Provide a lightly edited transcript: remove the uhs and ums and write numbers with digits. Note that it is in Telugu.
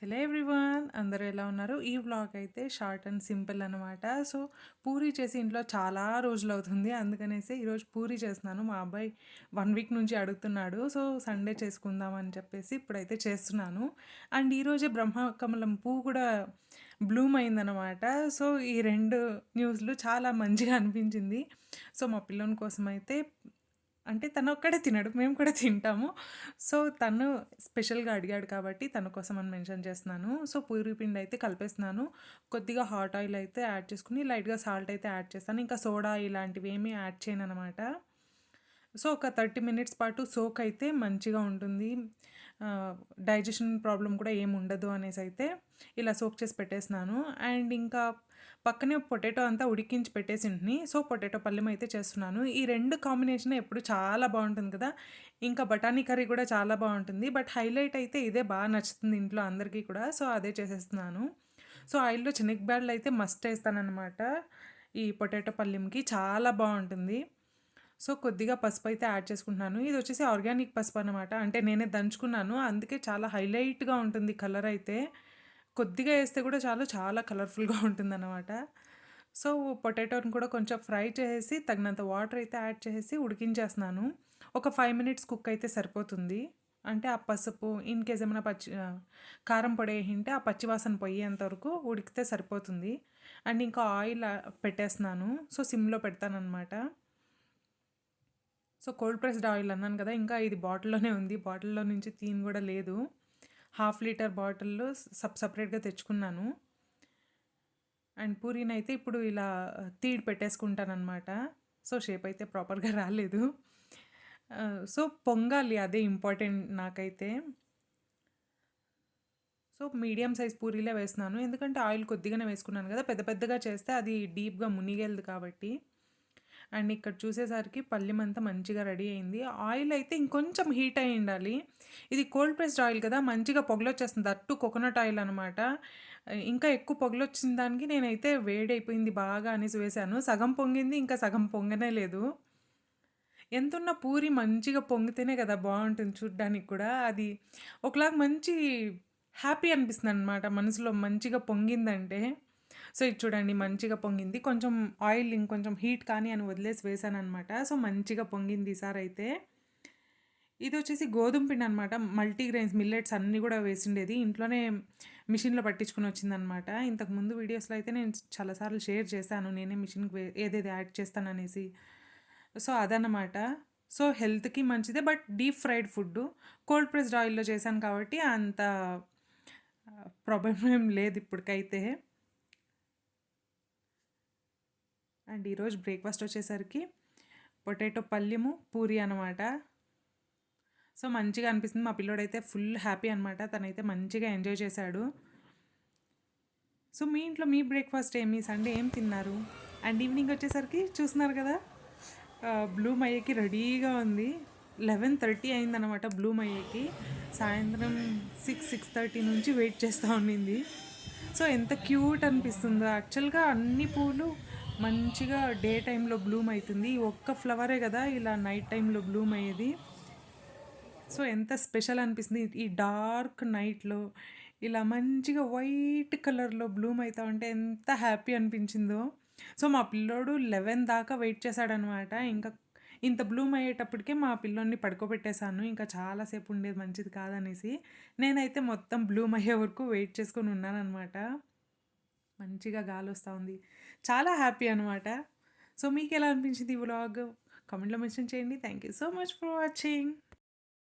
హలో ఎవ్రీవన్, అందరూ ఎలా ఉన్నారు? ఈ వ్లాగ్ అయితే షార్ట్ అండ్ సింపుల్ అనమాట. సో పూరి చేసి ఇంట్లో చాలా రోజులవుతుంది. అందుకనేసి ఈరోజు పూరి చేస్తున్నాను. మా అబ్బాయి 1 వీక్ నుంచి అడుగుతున్నాడు. సో సండే చేసుకుందాం అని చెప్పేసి ఇప్పుడైతే చేస్తున్నాను. అండ్ ఈరోజే బ్రహ్మకమలం పువ్వు కూడా బ్లూమ్ అయిందనమాట. సో ఈ 2 న్యూస్‌లు చాలా మంచిగా అనిపించింది. సో మా పిల్లోని కోసమైతే అంటే తనొక్కడే తినడు. మేము కూడా తింటాము. సో తను స్పెషల్‌గా అడిగాడు కాబట్టి తన కోసం అని మెన్షన్ చేస్తున్నాను. సో పూరి పిండి అయితే కలిపేస్తున్నాను. కొద్దిగా హాట్ ఆయిల్ అయితే యాడ్ చేసుకొని లైట్‌గా సాల్ట్ అయితే యాడ్ చేస్తాను. ఇంకా సోడా ఇలాంటివి ఏమీ యాడ్ చేయననమాట. సో ఒక 30 మినిట్స్ పాటు సోక్ అయితే మంచిగా ఉంటుంది. డైజెషన్ ప్రాబ్లమ్ కూడా ఏమి ఉండదు అనేసి అయితే ఇలా సోక్ చేసి పెట్టేసినాను. అండ్ ఇంకా పక్కనే పొటాటో అంతా ఉడికించి పెట్టేసింటిని. సో పొటాటో పల్లెం అయితే చేస్తున్నాను. ఈ 2 కాంబినేషన్ ఎప్పుడు చాలా బాగుంటుంది కదా! ఇంకా బఠానీ కర్రీ కూడా చాలా బాగుంటుంది. బట్ హైలైట్ అయితే ఇదే బాగా నచ్చుతుంది ఇంట్లో అందరికీ కూడా. సో అదే చేసేస్తున్నాను. సో ఆయిల్‌లో శనగబ్యాళ్ళు అయితే మస్ట్ ఏస్తాననమాట. ఈ పొటాటో పల్లెంకి చాలా బాగుంటుంది. సో కొద్దిగా పసుపు అయితే యాడ్ చేసుకుంటున్నాను. ఇది వచ్చేసి ఆర్గానిక్ పసుపు అనమాట. అంటే నేనే దంచుకున్నాను. అందుకే చాలా హైలైట్‌గా ఉంటుంది కలర్ అయితే. కొద్దిగా ఏస్తే కూడా చాలు, చాలా కలర్‌ఫుల్‌గా ఉంటుందన్నమాట. సో పొటాటోని కూడా కొంచెం ఫ్రై చేసేసి తగినంత వాటర్ అయితే యాడ్ చేసేసి ఉడికించేస్తున్నాను. ఒక 5 మినిట్స్ కుక్ అయితే సరిపోతుంది. అంటే ఆ పసుపు ఇన్ కేస్ ఏమైనా కారం పొడి ఏసింటే ఆ పచ్చి వాసన పోయేంత వరకు ఉడికితే సరిపోతుంది. అండ్ ఇంకా ఆయిల్ పెట్టేస్తున్నాను. సో సిమ్‌లో పెడతాననమాట. సో కోల్డ్ ప్రెస్డ్ ఆయిల్ అన్నాను కదా! ఇంకా ఇది బాటిల్‌లోనే ఉంది. బాటిల్‌లో నుంచి తీను కూడా లేదు. హాఫ్ లీటర్ బాటిల్‌లో సెపరేట్‌గా తెచ్చుకున్నాను. అండ్ పూరీనైతే ఇప్పుడు ఇలా తీడి పెట్టేసుకుంటాననమాట. సో షేప్ అయితే ప్రాపర్‌గా రాలేదు. సో పొంగాలి, అదే ఇంపార్టెంట్ నాకైతే. సో మీడియం సైజ్ పూరీలే వేస్తున్నాను. ఎందుకంటే ఆయిల్ కొద్దిగానే వేసుకున్నాను కదా! పెద్ద పెద్దగా చేస్తే అది డీప్‌గా మునిగేల్దు కాబట్టి. అండ్ ఇక్కడ చూసేసరికి పల్లెం అంతా మంచిగా రెడీ అయింది. ఆయిల్ అయితే ఇంకొంచెం హీట్ అయ్యి ఉండాలి. ఇది కోల్డ్ ప్రెస్డ్ ఆయిల్ కదా! మంచిగా పొగలొచ్చేస్తుంది. దట్టు కోకోనట్ ఆయిల్ అనమాట. ఇంకా ఎక్కువ పొగలొచ్చిన దానికి నేనైతే వేడైపోయింది బాగా అనేసి వేశాను. సగం పొంగింది, ఇంకా సగం పొంగనే లేదు. ఎంతున్న పూరి మంచిగా పొంగితేనే కదా బాగుంటుంది చూడ్డానికి కూడా. అది ఒకలాగా మంచి హ్యాపీ అనిపిస్తుందనమాట మనసులో మంచిగా పొంగిందంటే. సో ఇది చూడండి మంచిగా పొంగింది. కొంచెం ఆయిల్ ఇంకొంచెం హీట్ కానీ అని వదిలేసి వేశాననమాట. సో మంచిగా పొంగింది ఈసారైతే. ఇది వచ్చేసి గోధుమ పిండి అనమాట. మల్టీగ్రెయిన్స్ మిల్లెట్స్ అన్నీ కూడా వేసిండేది. ఇంట్లోనే మిషన్‌లో పట్టించుకొని వచ్చిందనమాట. ఇంతకుముందు వీడియోస్‌లో అయితే నేను చాలా సార్లు షేర్ చేశాను. నేనే మిషన్‌కి ఏదేది యాడ్ చేస్తాననేసి. సో అదనమాట. సో హెల్త్‌కి మంచిదే. But deep fried food. Cold pressed ఆయిల్‌లో చేశాను కాబట్టి అంత ప్రాబ్లమ్ ఏం లేదు ఇప్పటికైతే. అండ్ ఈరోజు బ్రేక్‌ఫాస్ట్ వచ్చేసరికి పొటాటో పల్యము, పూరి అనమాట. సో మంచిగా అనిపిస్తుంది. మా పిల్లోడైతే ఫుల్ హ్యాపీ అనమాట. తనైతే మంచిగా ఎంజాయ్ చేశాడు. సో మీ ఇంట్లో మీ బ్రేక్‌ఫాస్ట్ ఏమి? సండే ఏం తిన్నారు? అండ్ ఈవినింగ్ వచ్చేసరికి చూస్తున్నారు కదా! బ్లూమ్ అయ్యేకి రెడీగా ఉంది. 11:30 అయిందనమాట బ్లూమ్ అయ్యేకి. సాయంత్రం 6:30 నుంచి వెయిట్ చేస్తూ ఉండింది. సో ఎంత క్యూట్ అనిపిస్తుందో. యాక్చువల్‌గా అన్ని పూలు మంచిగా డే టైంలో బ్లూమ్ అవుతుంది. ఈ ఒక్క ఫ్లవరే కదా ఇలా నైట్ టైంలో బ్లూమ్ అయ్యేది. సో ఎంత స్పెషల్ అనిపిస్తుంది. ఈ డార్క్ నైట్‌లో ఇలా మంచిగా వైట్ కలర్‌లో బ్లూమ్ అయితా ఉంటే ఎంత హ్యాపీ అనిపించిందో. సో మా పిల్లోడు 11 దాకా వెయిట్ చేశాడనమాట. ఇంకా ఇంత బ్లూమ్ అయ్యేటప్పటికే మా పిల్లోడిని పడుకోబెట్టేశాను. ఇంకా చాలా సేపు ఉండేది మంచిది కాదనేసి. నేనైతే మొత్తం బ్లూమ్ అయ్యే వరకు వెయిట్ చేసుకొని ఉన్నాననమాట. మంచిగా గాలొస్తా ఉంది. చాలా హ్యాపీ అనమాట. సో మీకెలా అనిపించింది ఈ వ్లాగ్? కామెంట్‌లో మెన్షన్ చేయండి. Thank you so much for watching.